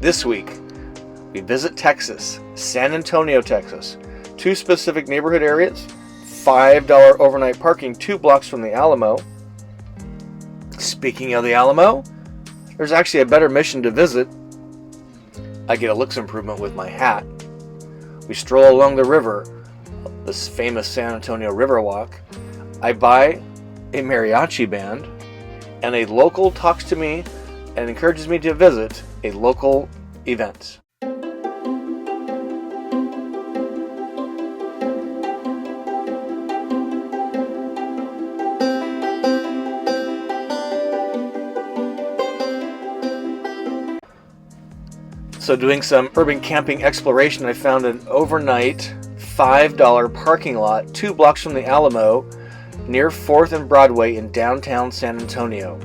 This week, we visit Texas, San Antonio, Texas. 2 specific neighborhood areas, $5 overnight parking 2 blocks from the Alamo. Speaking of the Alamo, there's actually a better mission to visit. I get a looks improvement with my hat. We stroll along the river, this famous San Antonio Riverwalk. I buy a mariachi band, and a local talks to me and encourages me to visit a local event. So doing some urban camping exploration, I found an overnight $5 parking lot 2 blocks from the Alamo near 4th and Broadway in downtown San Antonio.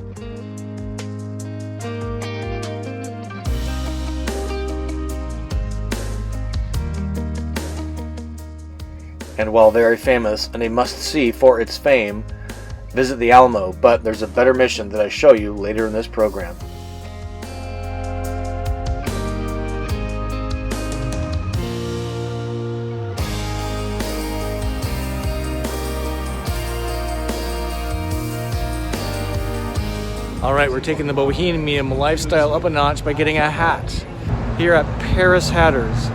And while very famous and a must-see for its fame, visit the Alamo, but there's a better mission that I show you later in this program. Alright, we're taking the bohemian lifestyle up a notch by getting a hat here at Paris Hatters.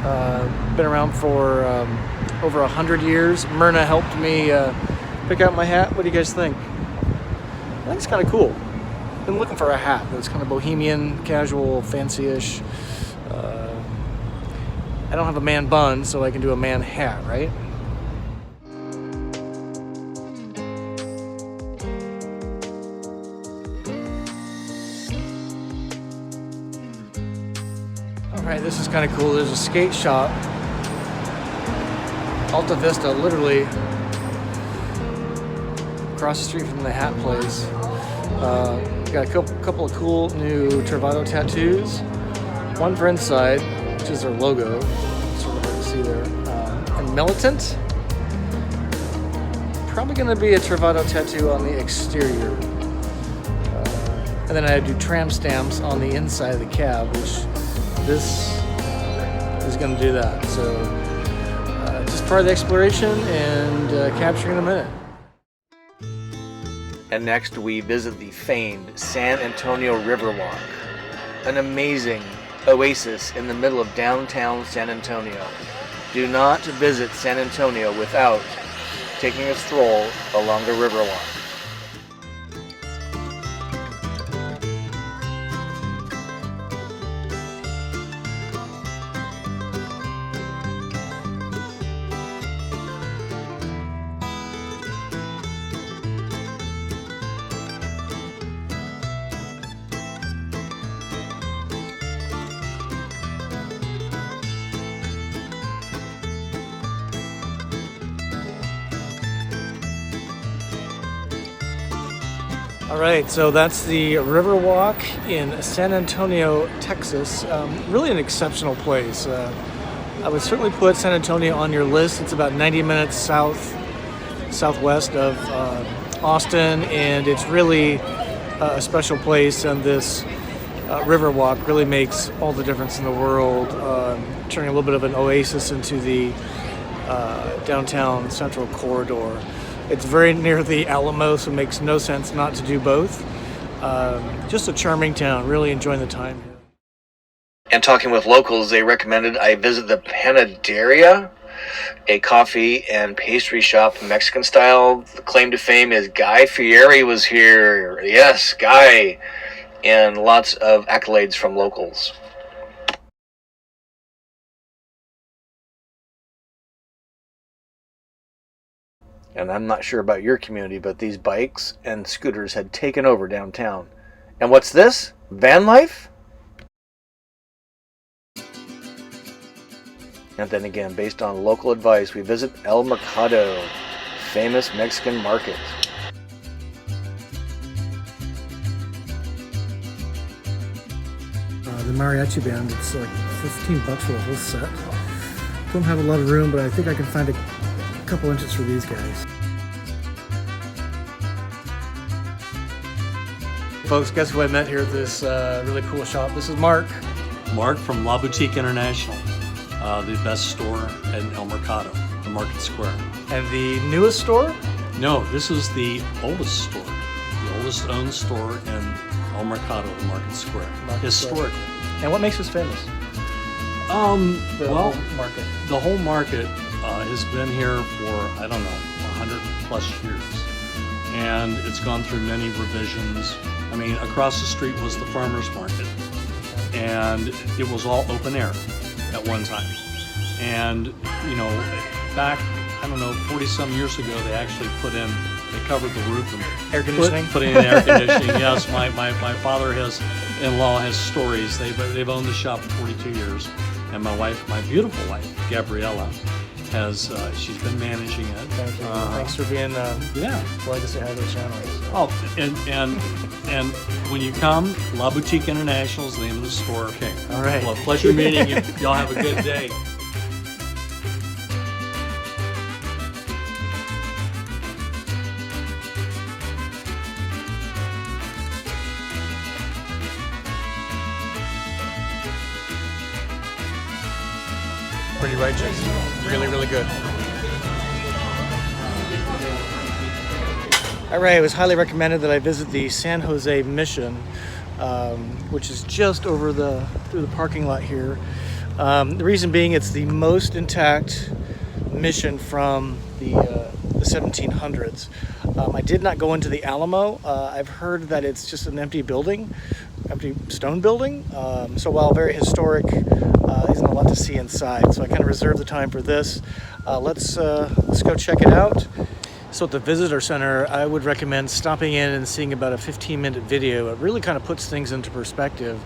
Been around for over 100 years. Myrna helped me pick out my hat. What do you guys think? I think it's kind of cool. Been looking for a hat that's kind of bohemian, casual, fancy-ish. I don't have a man bun, so I can do a man hat, right? Alright, this is kind of cool. There's a skate shop. Alta Vista, literally across the street from the hat place. Got a couple of cool new Travato Tattoos. One for inside, which is their logo. Sort of hard to see there. And Militant. Probably going to be a Travato tattoo on the exterior. And then I do tram stamps on the inside of the cab, which this is going to do that. So just part of the exploration and capturing in a minute. And next we visit the famed San Antonio Riverwalk, an amazing oasis in the middle of downtown San Antonio. Do not visit San Antonio without taking a stroll along the Riverwalk. Alright, so that's the Riverwalk in San Antonio, Texas. Really an exceptional place. I would certainly put San Antonio on your list. It's about 90 minutes southwest of Austin, and it's really a special place, and this Riverwalk really makes all the difference in the world, turning a little bit of an oasis into the downtown central corridor. It's very near the Alamo, so it makes no sense not to do both. Just a charming town, really enjoying the time here. And talking with locals, they recommended I visit the Panaderia, a coffee and pastry shop, Mexican style. The claim to fame is Guy Fieri was here. Yes, Guy. And lots of accolades from locals. And I'm not sure about your community, but these bikes and scooters had taken over downtown. And what's this? Vanlife? And then again, based on local advice, we visit El Mercado, famous Mexican market. The mariachi band, it's like $15 for the whole set. Don't have a lot of room, but I think I can find a couple inches for these guys. Folks, guess who I met here at this really cool shop? This is Mark. Mark from La Boutique International, the best store in El Mercado, the Market Square. And the newest store? No, this is the oldest store, the oldest owned store in El Mercado, the Market Square, historic. And what makes us famous? Well, whole market. the whole market has been here for, I don't know, 100 plus years. And it's gone through many revisions. I mean, across the street was the farmer's market. And it was all open air at one time. And, you know, back, I don't know, 40 some years ago, they actually they covered the roof and Air conditioning? put in air conditioning. Yes, my father-in-law has stories. They've owned the shop for 42 years. And my wife, my beautiful wife, Gabriella, she's been managing it. Thank you. Thanks for being willing to say hi to the channel. So. Oh, and when you come, La Boutique International is the name of the store. Okay. All right. Well, pleasure meeting you. Y'all have a good day. Pretty righteous. Really, really good. All right, it was highly recommended that I visit the San Jose Mission, which is just over through the parking lot here. The reason being, it's the most intact mission from the 1700s. I did not go into the Alamo. I've heard that it's just an empty stone building. So while very historic, isn't a lot to see inside. So I kind of reserved the time for this. Let's go check it out. So at the visitor center, I would recommend stopping in and seeing about a 15-minute video. It really kind of puts things into perspective.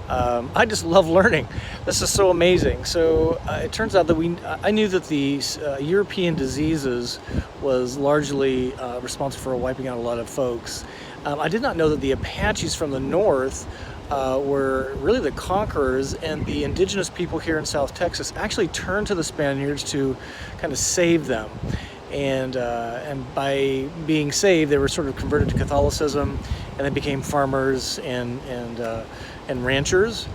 I just love learning. This is so amazing. So it turns out that I knew that the European diseases was largely responsible for wiping out a lot of folks. I did not know that the Apaches from the north were really the conquerors, and the indigenous people here in South Texas actually turned to the Spaniards to kind of save them. And by being saved, they were sort of converted to Catholicism, and they became farmers and ranchers,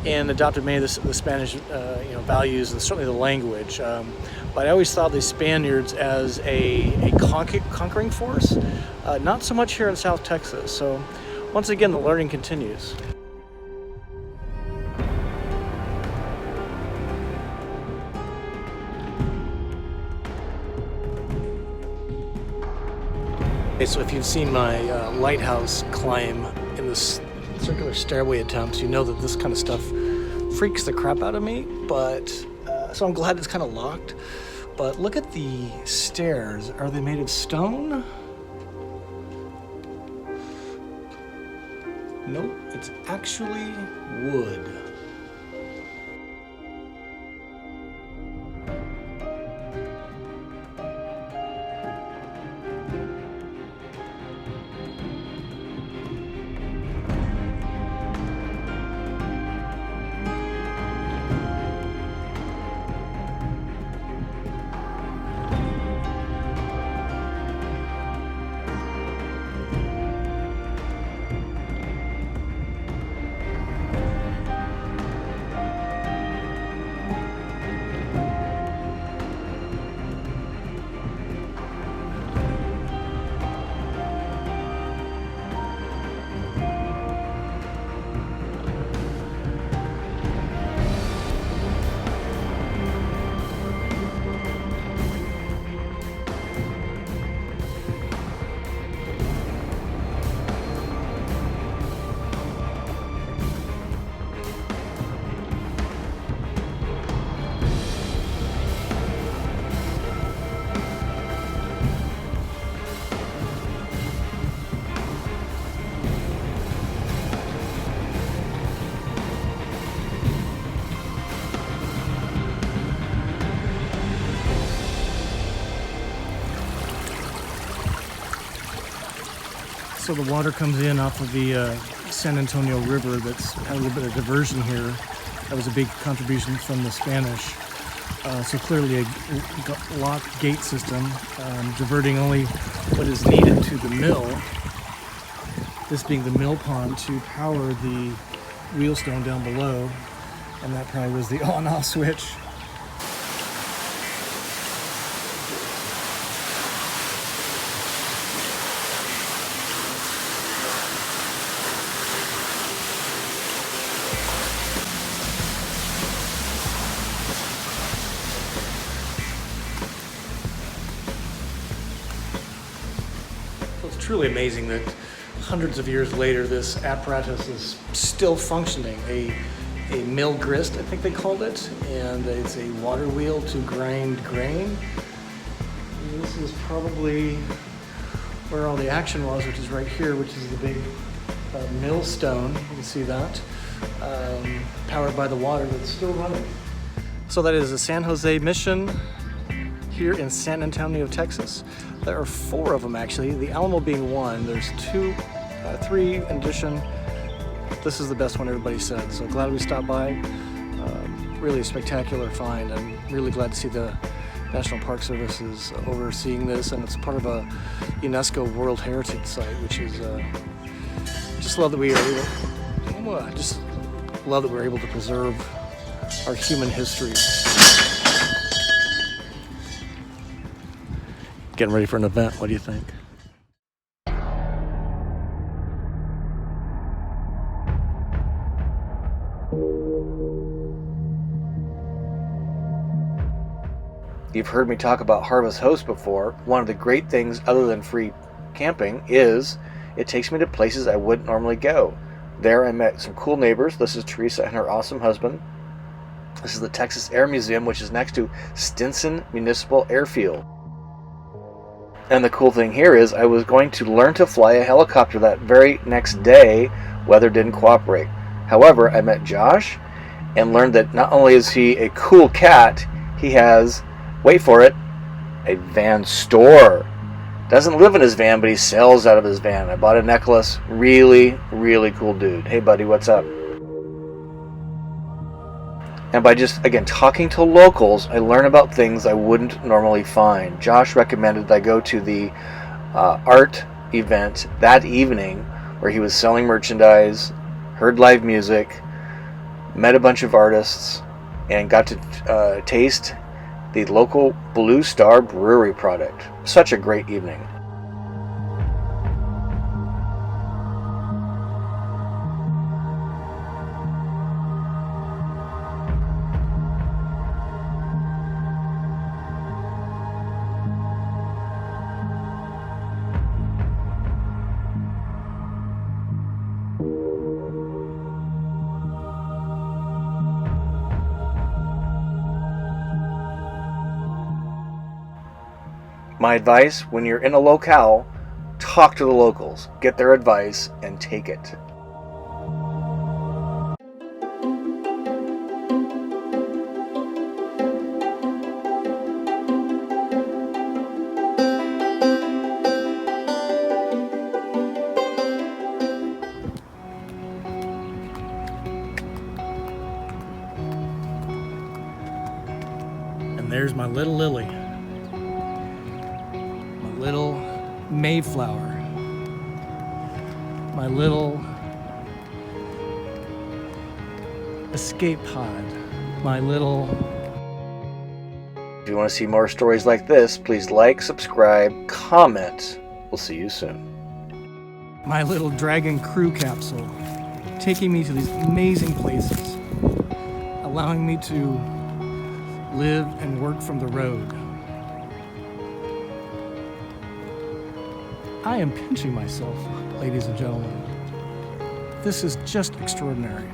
and adopted many of the Spanish values and certainly the language. But I always thought the Spaniards as a conquering force, not so much here in South Texas. So once again, the learning continues. Okay, so if you've seen my lighthouse climb in this circular stairway attempts, you know that this kind of stuff freaks the crap out of me, but so I'm glad it's kind of locked. But look at the stairs. Are they made of stone? Nope, it's actually wood. So the water comes in off of the San Antonio River. That's had a little bit of diversion here. That was a big contribution from the Spanish. So clearly a locked gate system, diverting only what is needed to the mill. This being the mill pond to power the wheelstone down below. And that probably was the on-off switch. It's truly amazing that hundreds of years later this apparatus is still functioning. A mill grist, I think they called it, and it's a water wheel to grind grain. And this is probably where all the action was, which is right here, which is the big millstone. You can see that, powered by the water, but it's still running. So that is the San Jose Mission here in San Antonio, Texas. There are 4 of them actually, the Alamo being one. There's 3 in addition. This is the best one, everybody said, so glad we stopped by. Really a spectacular find. I'm really glad to see the National Park Service is overseeing this, and it's part of a UNESCO World Heritage Site, which is just love that we are able to preserve our human history. Getting ready for an event. What do you think? You've heard me talk about Harvest Host before. One of the great things other than free camping is it takes me to places I wouldn't normally go. There I met some cool neighbors. This is Teresa and her awesome husband. This is the Texas Air Museum, which is next to Stinson Municipal Airfield. And the cool thing here is I was going to learn to fly a helicopter that very next day. Weather didn't cooperate. However, I met Josh and learned that not only is he a cool cat, he has, wait for it, a van store. Doesn't live in his van, but he sells out of his van. I bought a necklace. Really, really cool dude. Hey buddy, what's up? And by just, again, talking to locals, I learn about things I wouldn't normally find. Josh recommended that I go to the art event that evening where he was selling merchandise, heard live music, met a bunch of artists, and got to taste the local Blue Star Brewery product. Such a great evening. My advice, when you're in a locale, talk to the locals, get their advice, and take it. And there's my little Lily. Little Mayflower, my little escape pod, my little... If you want to see more stories like this, please like, subscribe, comment. We'll see you soon. My little Dragon crew capsule, taking me to these amazing places, allowing me to live and work from the road. I am pinching myself, ladies and gentlemen. This is just extraordinary.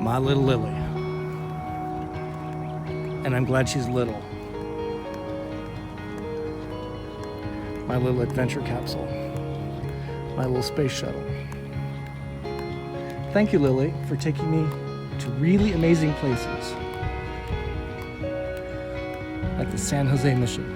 My little Lily. And I'm glad she's little. My little adventure capsule. My little space shuttle. Thank you, Lily, for taking me to really amazing places like the San Jose Mission.